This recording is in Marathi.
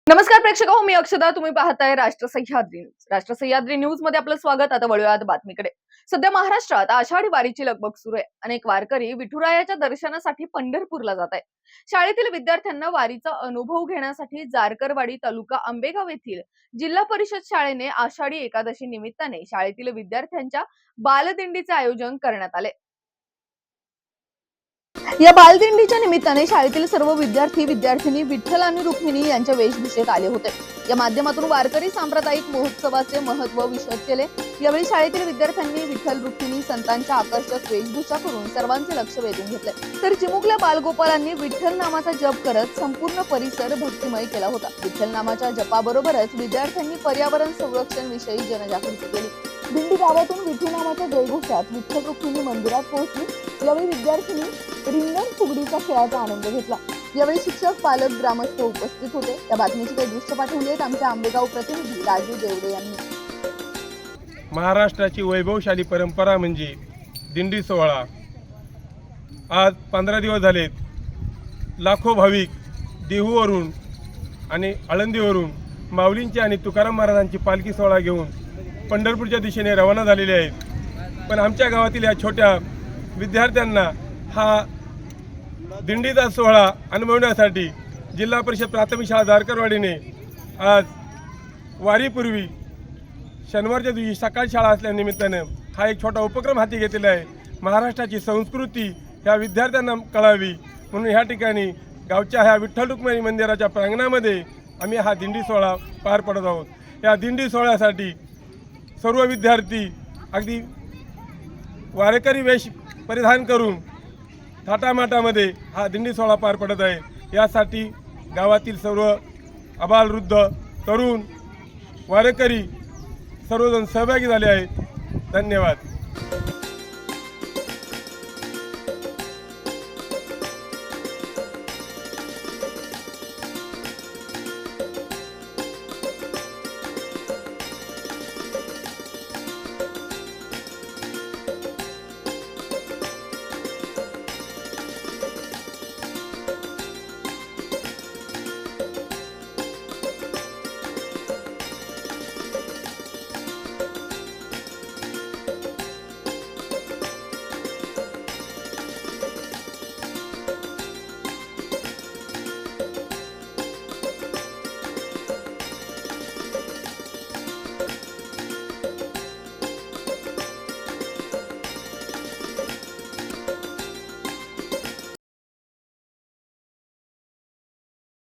नमस्कार प्रेक्षक मी अक्षदा, तुम्ही पाहताय राष्ट्र सह्याद्री न्यूज. राष्ट्र सह्याद्री न्यूज मध्ये आपलं स्वागत. आता वळूयात बातमीकडे. सध्या महाराष्ट्रात आषाढी वारीची लगबग सुरू आहे. अनेक वारकरी विठुरायाच्या दर्शनासाठी पंढरपूरला जात आहेत. शाळेतील विद्यार्थ्यांना वारीचा अनुभव घेण्यासाठी जारकरवाडी तालुका आंबेगाव येथील जिल्हा परिषद शाळेने आषाढी एकादशी निमित्ताने शाळेतील विद्यार्थ्यांच्या बालदिंडीचे आयोजन करण्यात आले. या बालदिंडीच्या निमित्ताने शाळेतील सर्व विद्यार्थी-विद्यार्थिनी विठ्ठल आणि रुक्मिणी यांच्या वेशभूषेत आले होते. या माध्यमातून वारकरी सांप्रदायिक महोत्सवाचे महत्त्व विशद केले. यावेळी शाळेतील विद्यार्थ्यांनी विठ्ठल रुक्मिणी संतांच्या आकर्षक वेशभूषा करून सर्वांचे लक्ष वेधून घेतले. तर चिमुकल्या बालगोपालांनी विठ्ठल नामाचा जप करत संपूर्ण परिसर भक्तिमय केला होता. विठ्ठल नामाच्या जपाबरोबरच विद्यार्थ्यांनी पर्यावरण संरक्षण विषयी जनजागृती केली. दिंडी गावातून विठ्ठल नामाच्या जयघोषात विठ्ठल रुक्मिणी मंदिरात पोहोचली. यावेळी विद्यार्थ्यांनी रिंगण फुगडीचा खेळाचा आनंद घेतला. यावेळी शिक्षक, पालक, ग्रामस्थ उपस्थित होते. त्या बातमीची काही दृश्य पाठवली आहेत आमच्या आंबेगाव प्रतिनिधी राजू देवडे यांनी. महाराष्ट्राची वैभवशाली परंपरा म्हणजे दिंडी सोहळा. आज 15 दिवस झालेत. लाखो भाविक देहूवरून आणि आळंदीवरून माऊलींची आणि तुकाराम महाराजांची पालखी सोहळा घेऊन पंढरपूरच्या दिशेने रवाना झालेले आहेत. पण आमच्या गावातील या छोट्या विद्यार्थ्यांना हा दिंडीचा सोहळा अनुभवण्यासाठी जिल्हा परिषद प्राथमिक शाळा जारकरवाडीने आज वारीपूर्वी शनिवारच्या दिवशी सकाळ शाळा असल्यानिमित्तानं हा एक छोटा उपक्रम हाती घेतलेला आहे. महाराष्ट्राची संस्कृती ह्या विद्यार्थ्यांना कळावी म्हणून ह्या ठिकाणी गावच्या ह्या विठ्ठल रुक्मिणी मंदिराच्या प्रांगणामध्ये आम्ही हा दिंडी सोहळा पार पडत आहोत. या दिंडी सोहळ्यासाठी सर्व विद्यार्थी अगदी वारकरी वेश परिधान करून थाटामाटामध्ये हा दिंडी सोहळा पार पडत आहे. यासाठी गावातील सर्व आबालवृद्ध, तरुण, वारकरी सर्वजण सहभागी झाले आहेत. धन्यवाद.